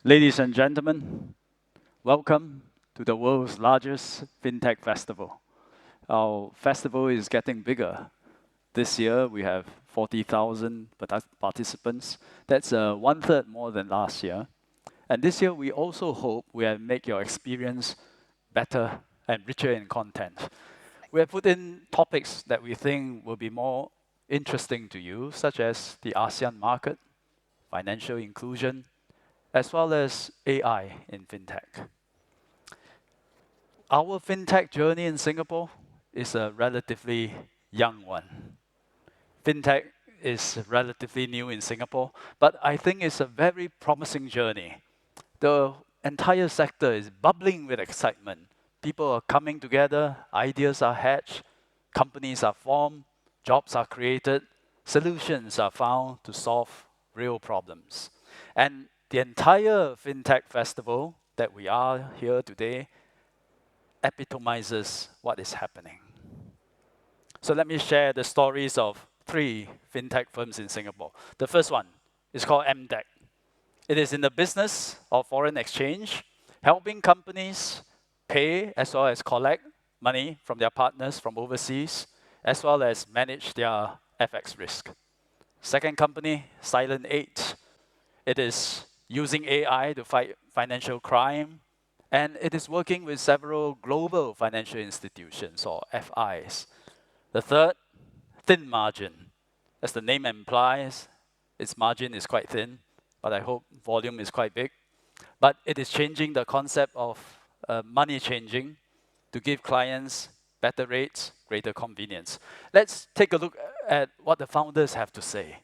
Ladies and gentlemen, welcome to the world's largest FinTech festival. Our festival is getting bigger. This year, we have 40,000 participants. That's one-third more than last year. And this year, we also hope we have made your experience better and richer in content. We have put in topics that we think will be more interesting to you, such as the ASEAN market, financial inclusion, as well as AI in FinTech. Our FinTech journey in Singapore is a relatively young one. FinTech is relatively new in Singapore, but I think it's a very promising journey. The entire sector is bubbling with excitement. People are coming together, ideas are hatched, companies are formed, jobs are created, solutions are found to solve real problems. And the entire FinTech festival that we are here today epitomizes what is happening. So let me share the stories of 3 FinTech firms in Singapore. The first one is called MTech. It is in the business of foreign exchange, helping companies pay as well as collect money from their partners from overseas, as well as manage their FX risk. Second company, Silent8. It is using AI to fight financial crime, and it is working with several global financial institutions, or FIs. The third, Thin Margin. As the name implies, its margin is quite thin, but I hope volume is quite big. But it is changing the concept of money changing to give clients better rates, greater convenience. Let's take a look at what the founders have to say.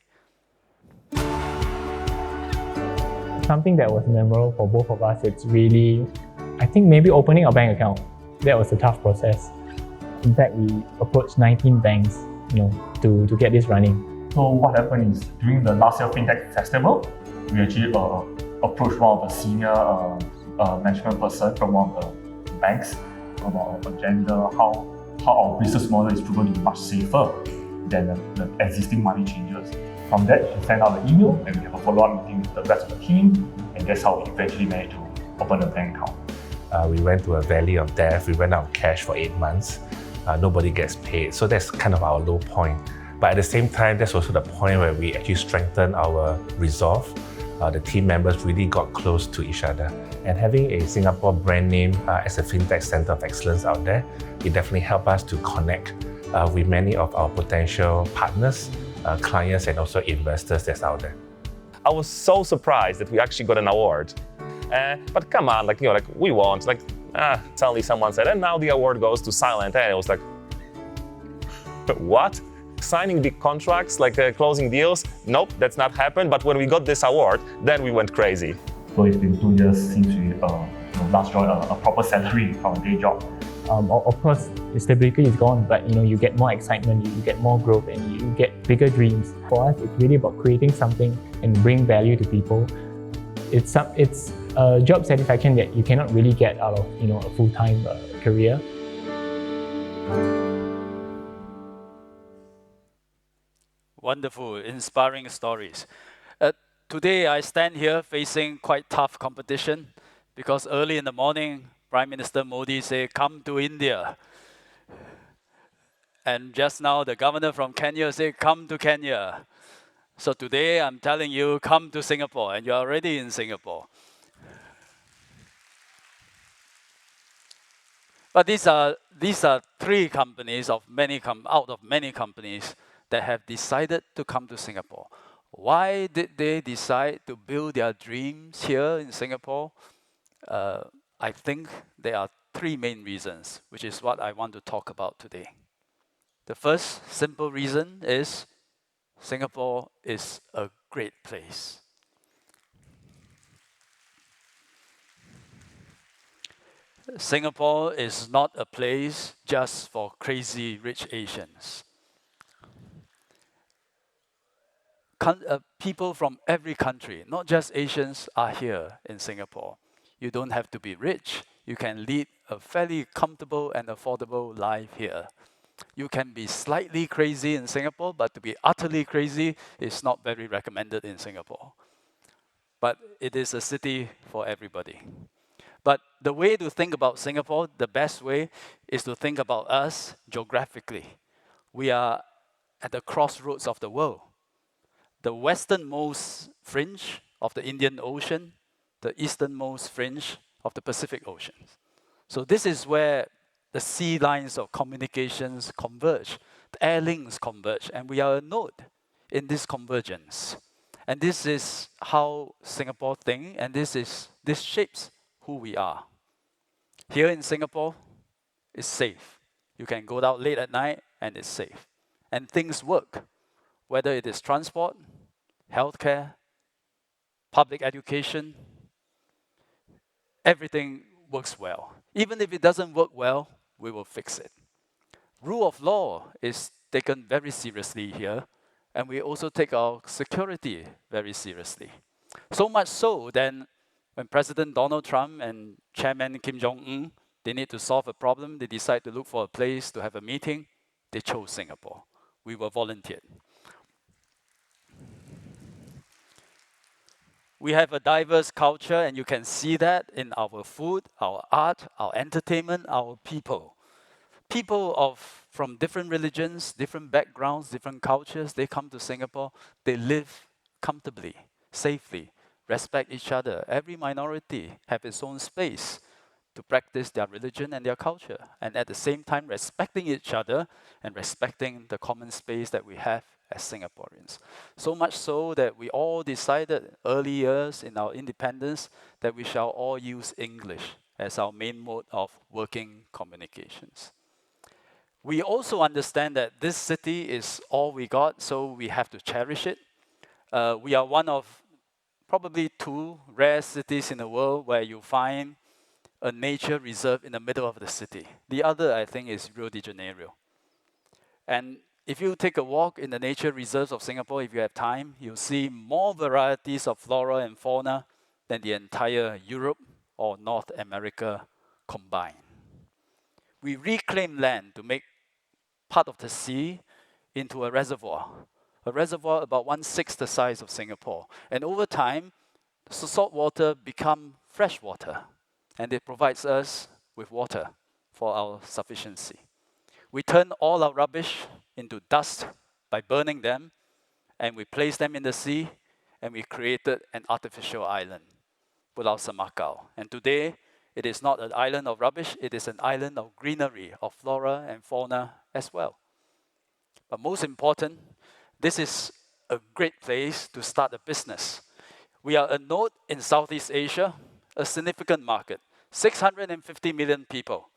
Something that was memorable for both of us, it's really, I think maybe opening a bank account. That was a tough process. In fact, we approached 19 banks, to get this running. So what happened is, during the last year FinTech Festival, we actually approached one of the senior management person from one of the banks about our agenda, how our business model is proven to be much safer than the existing money changers. From that, we sent out the email and we have a follow-up meeting with the rest of the team, and that's how we eventually managed to open a bank account. We went to a valley of death. We ran out of cash for 8 months. Nobody gets paid. So that's kind of our low point. But at the same time, that's also the point where we actually strengthened our resolve. The team members really got close to each other. And having a Singapore brand name as a FinTech Center of Excellence out there, it definitely helped us to connect with many of our potential partners, clients, and also investors that's out there. I was so surprised that we actually got an award. But come on, we won. Suddenly someone said, and now the award goes to Silent. And it was like, what? Signing big contracts, closing deals? Nope, that's not happened. But when we got this award, then we went crazy. So it's been 2 years since we last joined a proper salary from a day job. Of course, the stability is gone, but you get more excitement, you get more growth, and you get bigger dreams. For us, it's really about creating something and bring value to people. It's a job satisfaction that you cannot really get out of a full-time career. Wonderful, inspiring stories. Today, I stand here facing quite tough competition because early in the morning, Prime Minister Modi said, come to India. And just now, the governor from Kenya said, come to Kenya. So today, I'm telling you, come to Singapore, and you're already in Singapore. But these are 3 companies out of many companies that have decided to come to Singapore. Why did they decide to build their dreams here in Singapore? I think there are 3 main reasons, which is what I want to talk about today. The first simple reason is Singapore is a great place. Singapore is not a place just for crazy rich Asians. People from every country, not just Asians, are here in Singapore. You don't have to be rich. You can lead a fairly comfortable and affordable life here. You can be slightly crazy in Singapore, but to be utterly crazy is not very recommended in Singapore. but it is a city for everybody. But the way to think about Singapore, the best way, is to think about us geographically. We are at the crossroads of the world. The westernmost fringe of the Indian Ocean, the easternmost fringe of the Pacific Ocean. So this is where the sea lines of communications converge, the air links converge, and we are a node in this convergence. And this is how Singapore thinks, and this shapes who we are. Here in Singapore, it's safe. You can go out late at night and it's safe. And things work, whether it is transport, healthcare, public education, everything works well. Even if it doesn't work well, we will fix it. Rule of law is taken very seriously here, and we also take our security very seriously. So much so that when President Donald Trump and Chairman Kim Jong-un, they need to solve a problem, they decide to look for a place to have a meeting, they chose Singapore. We were volunteered. We have a diverse culture, and you can see that in our food, our art, our entertainment, our people. People from different religions, different backgrounds, different cultures, they come to Singapore, they live comfortably, safely, respect each other. Every minority have its own space to practice their religion and their culture, and at the same time respecting each other and respecting the common space that we have as Singaporeans. So much so that we all decided early years in our independence that we shall all use English as our main mode of working communications. We also understand that this city is all we got, so we have to cherish it. We are one of probably 2 rare cities in the world where you find a nature reserve in the middle of the city. The other, I think, is Rio de Janeiro. And if you take a walk in the nature reserves of Singapore, if you have time, you'll see more varieties of flora and fauna than the entire Europe or North America combined. We reclaim land to make part of the sea into a reservoir about 1/6 the size of Singapore. And over time, the salt water become fresh water, and it provides us with water for our sufficiency. We turn all our rubbish into dust by burning them, and we place them in the sea, and we created an artificial island, Pulau Semakau. And today, it is not an island of rubbish, it is an island of greenery, of flora and fauna as well. But most important, this is a great place to start a business. We are a node in Southeast Asia, a significant market, 650 million people,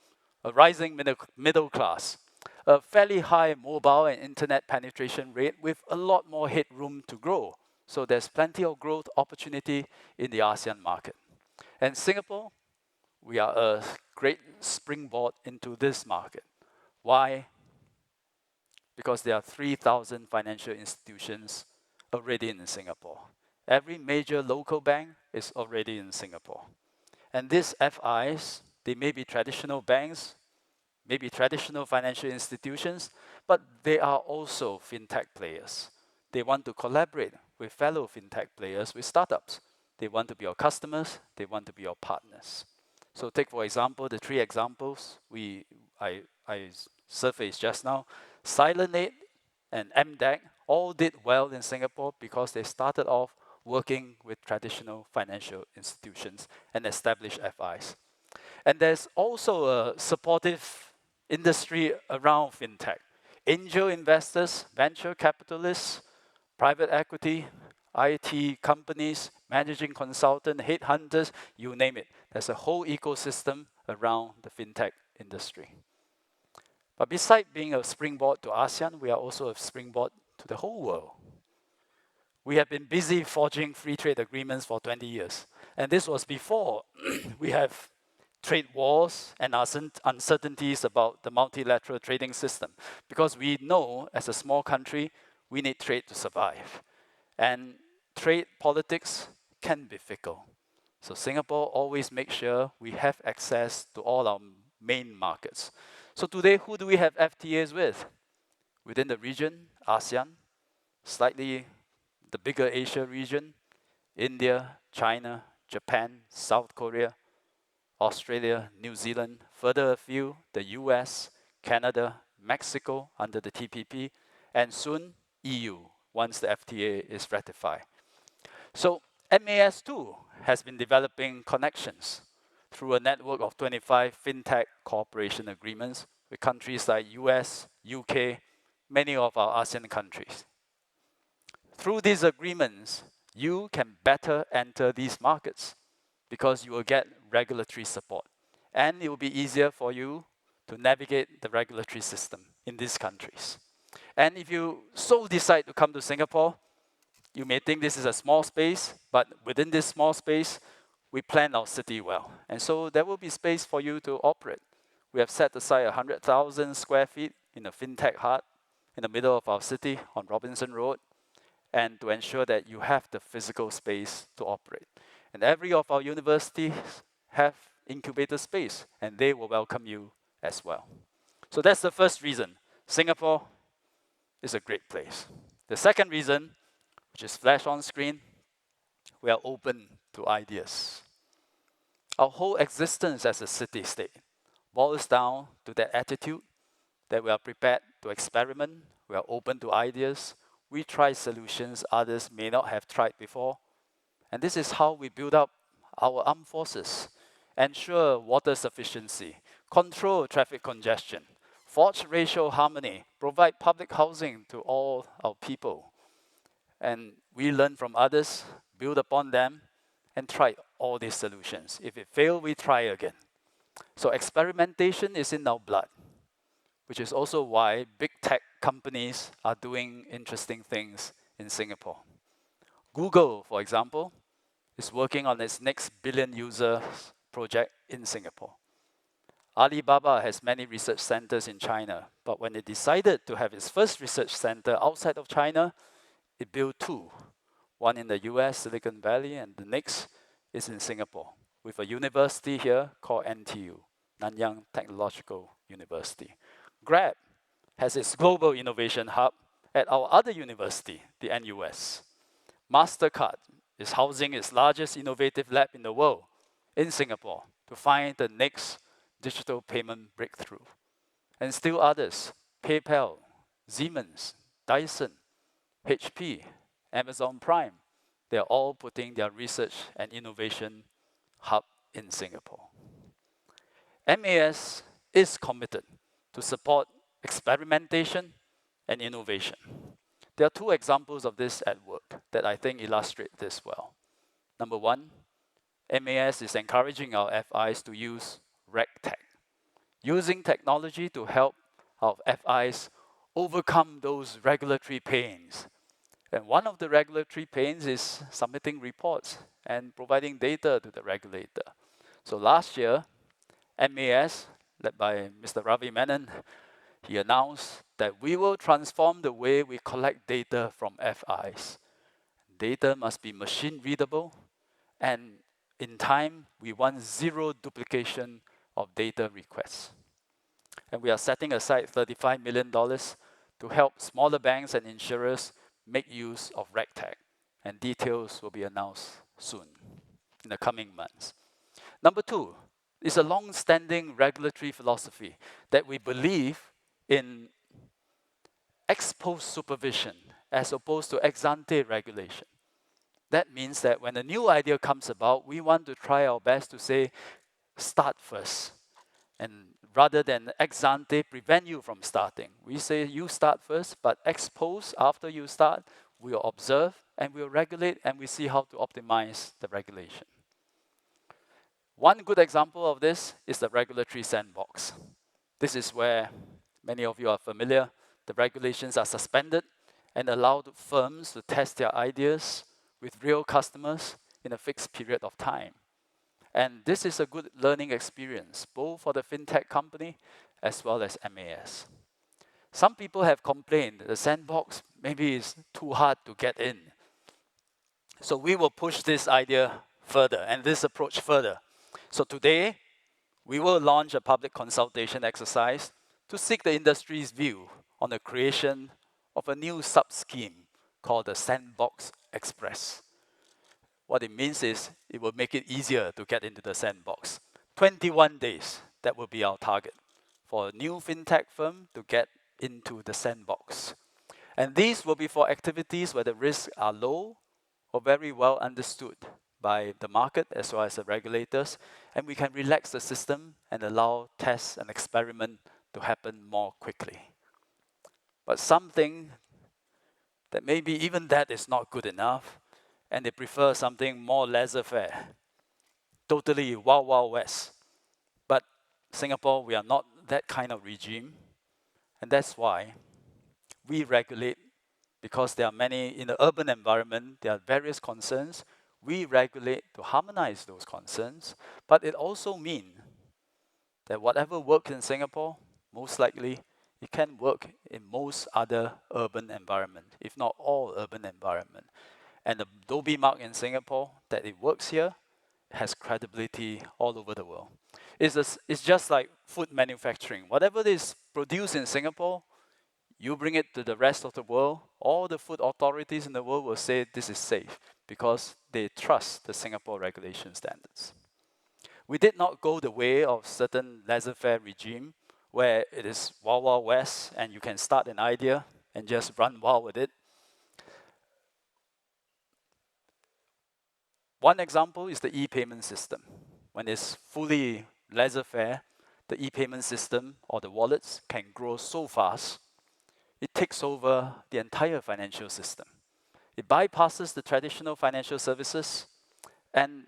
a rising middle class, a fairly high mobile and internet penetration rate with a lot more headroom to grow. So there's plenty of growth opportunity in the ASEAN market. And Singapore, we are a great springboard into this market. Why? Because there are 3,000 financial institutions already in Singapore. Every major local bank is already in Singapore. And these FIs, they may be traditional banks, maybe traditional financial institutions, but they are also FinTech players. They want to collaborate with fellow FinTech players, with startups. They want to be our customers, they want to be our partners. So take, for example, the 3 examples I surfaced just now. Silent8 and MDEC all did well in Singapore because they started off working with traditional financial institutions and established FIs. And there's also a supportive industry around FinTech. Angel investors, venture capitalists, private equity, IT companies, managing consultants, headhunters, you name it. There's a whole ecosystem around the FinTech industry. But besides being a springboard to ASEAN, we are also a springboard to the whole world. We have been busy forging free trade agreements for 20 years. And this was before we have trade wars and uncertainties about the multilateral trading system. Because we know, as a small country, we need trade to survive. And trade politics can be fickle. So Singapore always makes sure we have access to all our main markets. So today, who do we have FTAs with? Within the region, ASEAN, slightly the bigger Asia region, India, China, Japan, South Korea, Australia, New Zealand, further afield, the US, Canada, Mexico under the TPP, and soon EU once the FTA is ratified. So MAS too has been developing connections through a network of 25 FinTech cooperation agreements with countries like US, UK, many of our ASEAN countries. Through these agreements, you can better enter these markets because you will get regulatory support. And it will be easier for you to navigate the regulatory system in these countries. And if you so decide to come to Singapore, you may think this is a small space, but within this small space, we plan our city well. And so there will be space for you to operate. We have set aside 100,000 square feet in a FinTech hub in the middle of our city on Robinson Road, and to ensure that you have the physical space to operate. And every of our universities have incubator space, and they will welcome you as well. So that's the first reason. Singapore is a great place. The second reason, which is flashed on screen, we are open to ideas. Our whole existence as a city-state boils down to that attitude that we are prepared to experiment, we are open to ideas, we try solutions others may not have tried before. And this is how we build up our armed forces, ensure water sufficiency, control traffic congestion, forge racial harmony, provide public housing to all our people. And we learn from others, build upon them, and try all these solutions. If it fails, we try again. So experimentation is in our blood, which is also why big tech companies are doing interesting things in Singapore. Google, for example, is working on its next billion users project in Singapore. Alibaba has many research centers in China, but when it decided to have its first research center outside of China, it built two. One in the US, Silicon Valley, and the next is in Singapore, with a university here called NTU, Nanyang Technological University. Grab has its global innovation hub at our other university, the NUS. MasterCard is housing its largest innovative lab in the world in Singapore to find the next digital payment breakthrough. And still others, PayPal, Siemens, Dyson, HP, Amazon Prime, they're all putting their research and innovation hub in Singapore. MAS is committed to support experimentation and innovation. There are two examples of this at work that I think illustrate this well. Number one, MAS is encouraging our FIs to use RegTech, using technology to help our FIs overcome those regulatory pains. And one of the regulatory pains is submitting reports and providing data to the regulator. So last year, MAS, led by Mr. Ravi Menon, he announced that we will transform the way we collect data from FIs. Data must be machine readable, and in time, we want zero duplication of data requests. And we are setting aside $35 million to help smaller banks and insurers make use of RegTech, and details will be announced soon, in the coming months. Number two is a long-standing regulatory philosophy that we believe in ex post supervision as opposed to ex ante regulation. That means that when a new idea comes about, we want to try our best to say, start first. And rather than ex ante prevent you from starting, we say you start first, but ex post, after you start, we'll observe and we'll regulate and we see how to optimize the regulation. One good example of this is the regulatory sandbox. This is where many of you are familiar. The regulations are suspended and allow firms to test their ideas with real customers in a fixed period of time. And this is a good learning experience, both for the FinTech company as well as MAS. Some people have complained the sandbox maybe is too hard to get in. So we will push this idea further and this approach further. So today, we will launch a public consultation exercise to seek the industry's view on the creation of a new sub-scheme called the Sandbox Express. what it means is it will make it easier to get into the sandbox. 21 days, that will be our target for a new fintech firm to get into the sandbox. And these will be for activities where the risks are low or very well understood by the market as well as the regulators, and we can relax the system and allow tests and experiment to happen more quickly. But something that maybe even that is not good enough, and they prefer something more laissez-faire, totally wild, wild west. But Singapore, we are not that kind of regime, and that's why we regulate, because there are many, in the urban environment, there are various concerns. We regulate to harmonize those concerns, but it also means that whatever works in Singapore, most likely it can work in most other urban environment, if not all urban environment. And the Adobe mark in Singapore, that it works here, has credibility all over the world. It's just like food manufacturing. Whatever is produced in Singapore, you bring it to the rest of the world, all the food authorities in the world will say this is safe because they trust the Singapore regulation standards. We did not go the way of certain laissez-faire regime where it is wild, wild west and you can start an idea and just run wild with it. One example is the e-payment system. When it's fully laissez-faire, the e-payment system or the wallets can grow so fast, it takes over the entire financial system. It bypasses the traditional financial services, and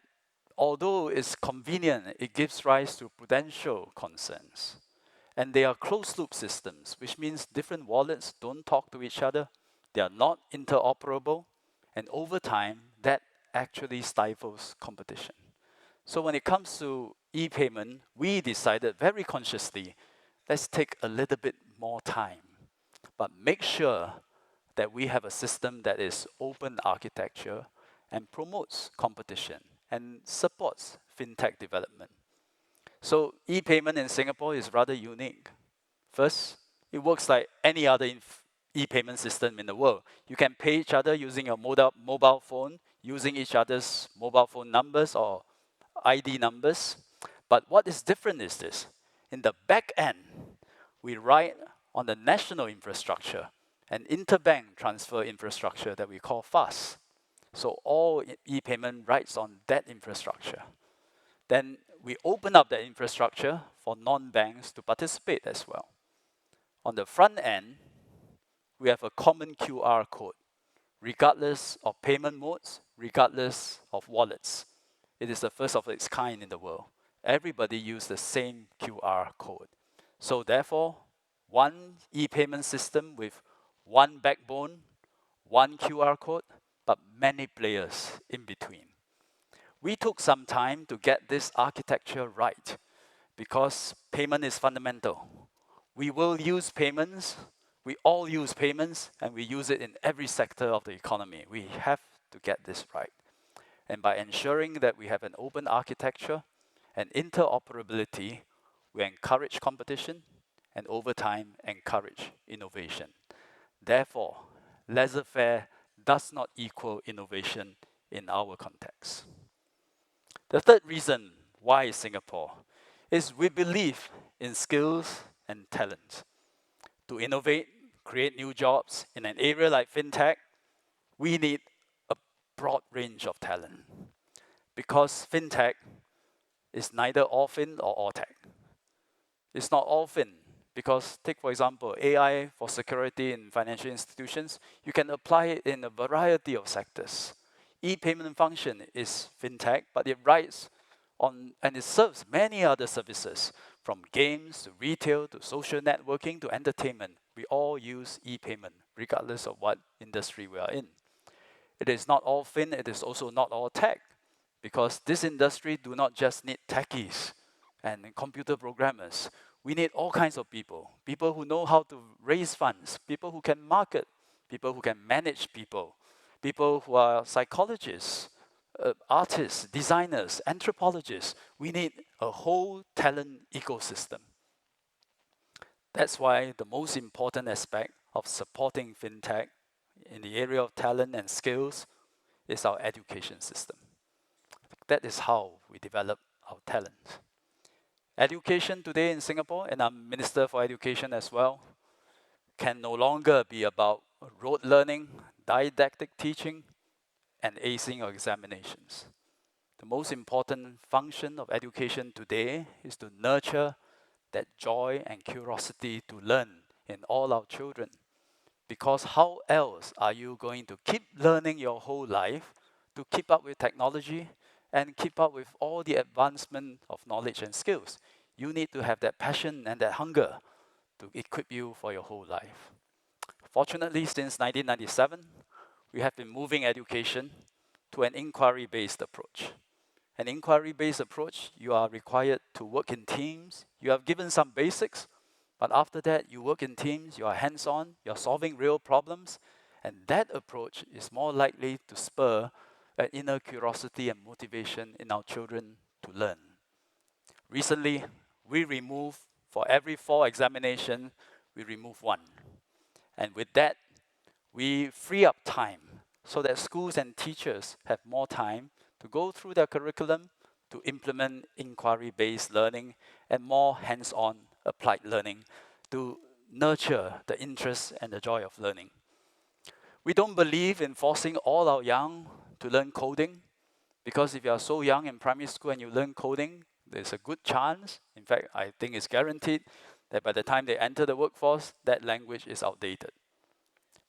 although it's convenient, it gives rise to prudential concerns. And they are closed-loop systems, which means different wallets don't talk to each other, they are not interoperable, and over time, that actually stifles competition. So when it comes to e-payment, we decided very consciously, let's take a little bit more time, but make sure that we have a system that is open architecture and promotes competition and supports fintech development. So e-payment in Singapore is rather unique. First, it works like any other e-payment system in the world. You can pay each other using your mobile phone, using each other's mobile phone numbers or ID numbers. But what is different is this. In the back end, we ride on the national infrastructure, an interbank transfer infrastructure that we call FAST. So all e-payment rides on that infrastructure. Then we open up that infrastructure for non-banks to participate as well. On the front end, we have a common QR code, regardless of payment modes, regardless of wallets. It is the first of its kind in the world. Everybody uses the same QR code. So therefore, one e-payment system with one backbone, one QR code, but many players in between. We took some time to get this architecture right because payment is fundamental. We will use payments, we all use payments, and we use it in every sector of the economy. We have to get this right. And by ensuring that we have an open architecture and interoperability, we encourage competition and over time encourage innovation. Therefore, laissez-faire does not equal innovation in our context. The third reason why Singapore is we believe in skills and talent. To innovate, create new jobs in an area like fintech, we need a broad range of talent. Because fintech is neither all fin or all tech. It's not all fin because take for example, AI for security in financial institutions, you can apply it in a variety of sectors. E-payment function is fintech, but it rides on and it serves many other services, from games to retail to social networking to entertainment. We all use e-payment, regardless of what industry we are in. It is not all fin, it is also not all tech, because this industry do not just need techies and computer programmers. We need all kinds of people. People who know how to raise funds, people who can market, people who can manage people, people who are psychologists, artists, designers, anthropologists. We need a whole talent ecosystem. That's why the most important aspect of supporting fintech in the area of talent and skills is our education system. That is how we develop our talent. Education today in Singapore, and I'm Minister for Education as well, can no longer be about rote learning, didactic teaching, and acing of examinations. The most important function of education today is to nurture that joy and curiosity to learn in all our children. Because how else are you going to keep learning your whole life to keep up with technology and keep up with all the advancement of knowledge and skills? You need to have that passion and that hunger to equip you for your whole life. Fortunately, since 1997, we have been moving education to an inquiry-based approach. An inquiry-based approach, you are required to work in teams. You are given some basics, but after that, you work in teams, you are hands-on, you're solving real problems, and that approach is more likely to spur an inner curiosity and motivation in our children to learn. Recently, we removed, for every 4 examinations, we remove 1. And with that, we free up time so that schools and teachers have more time to go through their curriculum to implement inquiry-based learning and more hands-on applied learning to nurture the interest and the joy of learning. We don't believe in forcing all our young to learn coding, because if you are so young in primary school and you learn coding, there's a good chance, in fact, I think it's guaranteed, that by the time they enter the workforce, that language is outdated.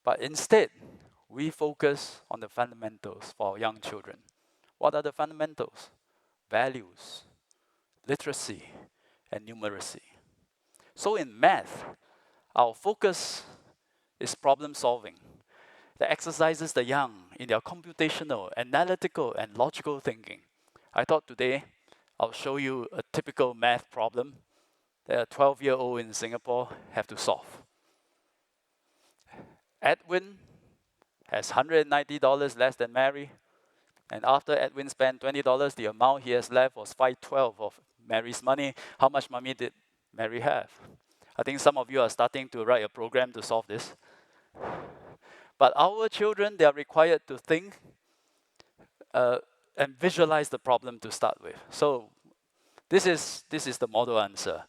But instead, we focus on the fundamentals for our young children. What are the fundamentals? Values, literacy, and numeracy. So in math, our focus is problem solving that exercises the young in their computational, analytical, and logical thinking. I thought today I'll show you a typical math problem that a 12-year-old in Singapore have to solve. Edwin has $190 less than Mary, and after Edwin spent $20, the amount he has left was $512 of Mary's money. How much money did Mary have? I think some of you are starting to write a program to solve this. But our children, they are required to think and visualize the problem to start with. So this is the model answer.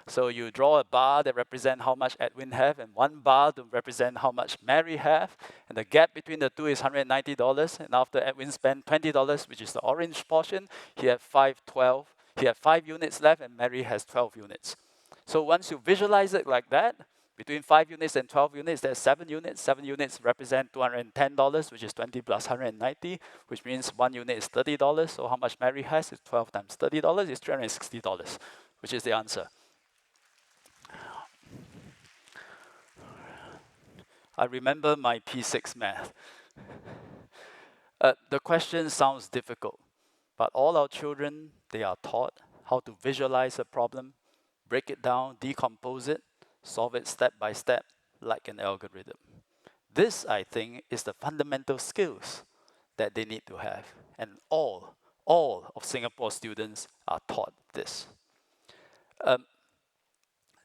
So you draw a bar that represents how much Edwin have, and 1 bar to represent how much Mary have, and the gap between the two is $190. And after Edwin spent $20, which is the orange portion, he had 512. He had 5 units left, and Mary has 12 units. So once you visualize it like that, between 5 units and 12 units, there's 7 units. 7 units represent $210, which is 20 plus 190, which means 1 unit is $30. So how much Mary has is 12 times $30 is $360, which is the answer. I remember my P6 math. The question sounds difficult, but all our children, they are taught how to visualize a problem, break it down, decompose it, solve it step by step like an algorithm. This, I think, is the fundamental skills that they need to have. And all of Singapore students are taught this.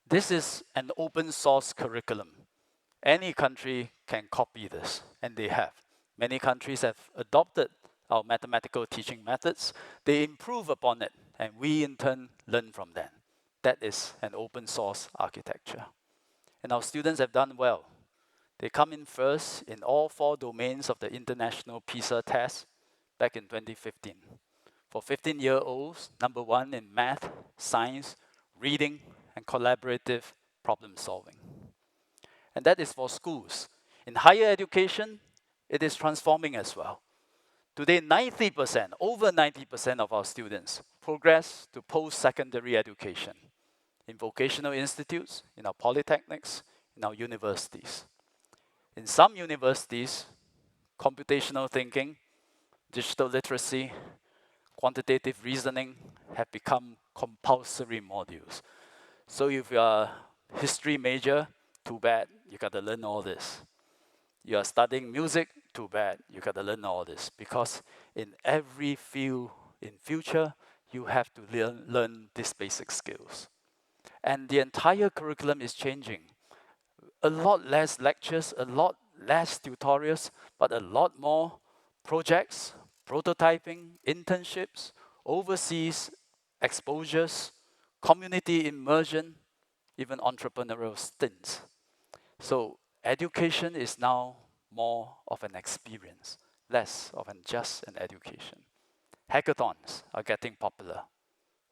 This is an open source curriculum. Any country can copy this, and they have. Many countries have adopted our mathematical teaching methods. They improve upon it, and we in turn learn from them. That is an open source architecture. And our students have done well. They come in first in all 4 domains of the International PISA test back in 2015. For 15-year-olds, number 1 in math, science, reading, and collaborative problem solving. And that is for schools. In higher education, it is transforming as well. Today, 90%, over 90% of our students progress to post-secondary education in vocational institutes, in our polytechnics, in our universities. In some universities, computational thinking, digital literacy, quantitative reasoning have become compulsory modules. So if you are a history major, too bad, you got to learn all this. You are studying music, too bad, you got to learn all this. Because in every field in future, you have to learn these basic skills. And the entire curriculum is changing. A lot less lectures, a lot less tutorials, but a lot more projects, prototyping, internships, overseas exposures, community immersion, even entrepreneurial stints. So education is now more of an experience, less of just an education. Hackathons are getting popular.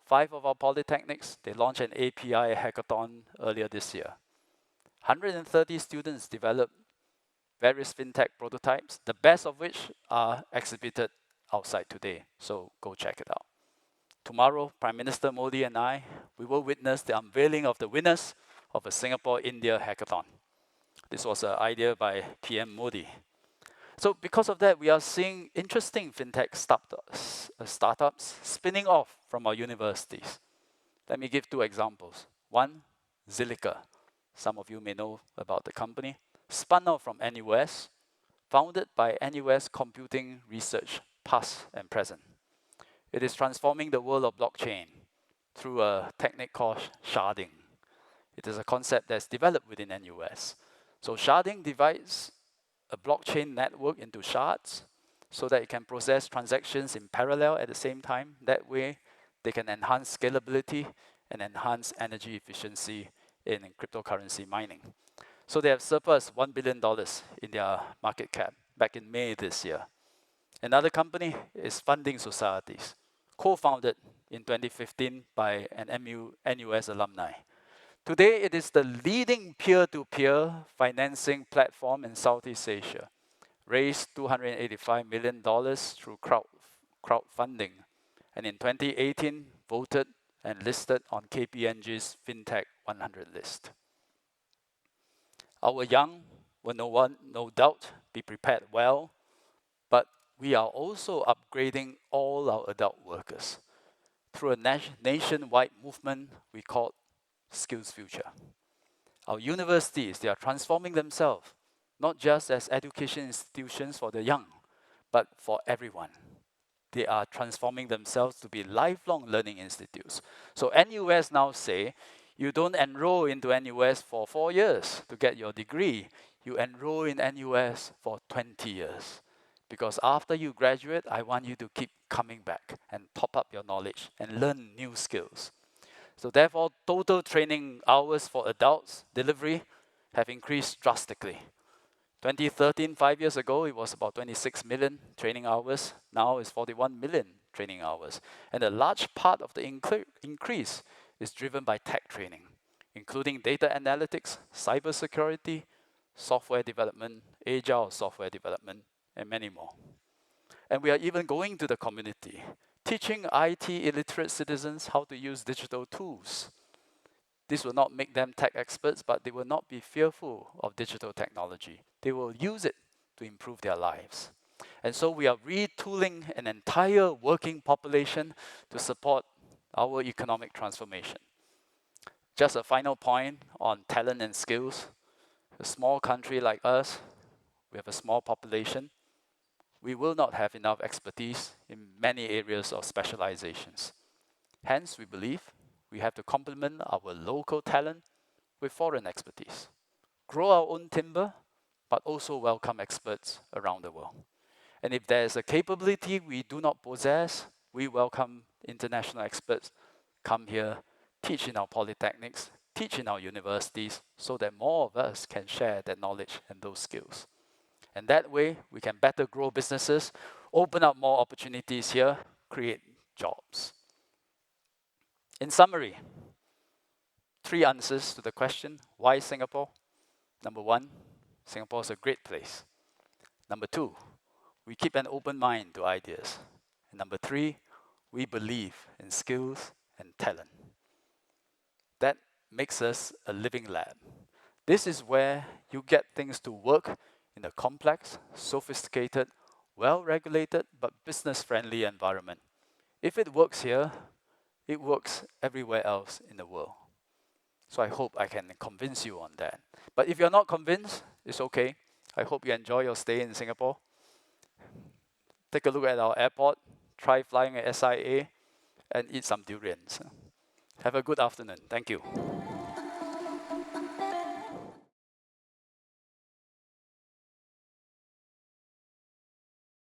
5 of our polytechnics, they launched an API hackathon earlier this year. 130 students developed various FinTech prototypes, the best of which are exhibited outside today. So go check it out. Tomorrow, Prime Minister Modi and I, we will witness the unveiling of the winners of a Singapore-India hackathon. This was an idea by PM Modi. So because of that, we are seeing interesting FinTech startups spinning off from our universities. Let me give 2 examples. One, Zilliqa. Some of you may know about the company. Spun out from NUS, founded by NUS Computing Research, past and present. It is transforming the world of blockchain through a technique called sharding. It is a concept that's developed within NUS. So sharding divides a blockchain network into shards so that it can process transactions in parallel at the same time. That way, they can enhance scalability and enhance energy efficiency in cryptocurrency mining. So they have surpassed $1 billion in their market cap back in May this year. Another company is Funding Societies, co-founded in 2015 by an NUS alumni. Today, it is the leading peer-to-peer financing platform in Southeast Asia. Raised $285 million through crowdfunding, and in 2018, voted and listed on KPMG's FinTech 100 list. Our young will no doubt be prepared well, but we are also upgrading all our adult workers through a nationwide movement we call SkillsFuture. Our universities, they are transforming themselves, not just as education institutions for the young, but for everyone. They are transforming themselves to be lifelong learning institutes. So NUS now say, you don't enroll into NUS for 4 years to get your degree. You enroll in NUS for 20 years. Because after you graduate, I want you to keep coming back and top up your knowledge and learn new skills. So therefore, total training hours for adults delivery have increased drastically. 2013, 5 years ago, it was about 26 million training hours. Now it's 41 million training hours. And a large part of the increase is driven by tech training, including data analytics, cybersecurity, software development, agile software development, and many more. And we are even going to the community, teaching IT illiterate citizens how to use digital tools. This will not make them tech experts, but they will not be fearful of digital technology. They will use it to improve their lives. And so we are retooling an entire working population to support our economic transformation. Just a final point on talent and skills. A small country like us, we have a small population. We will not have enough expertise in many areas of specializations. Hence, we believe we have to complement our local talent with foreign expertise. Grow our own timber, but also welcome experts around the world. And if there is a capability we do not possess, we welcome international experts come here, teach in our polytechnics, teach in our universities, so that more of us can share that knowledge and those skills. And that way, we can better grow businesses, open up more opportunities here, create jobs. In summary, 3 answers to the question, why Singapore? Number 1, Singapore is a great place. Number 2, we keep an open mind to ideas. And number 3, we believe in skills and talent. That makes us a living lab. This is where you get things to work in a complex, sophisticated, well-regulated, but business-friendly environment. If it works here, it works everywhere else in the world. So I hope I can convince you on that. But if you're not convinced, it's okay. I hope you enjoy your stay in Singapore. Take a look at our airport, try flying at SIA, and eat some durians. Have a good afternoon. Thank you.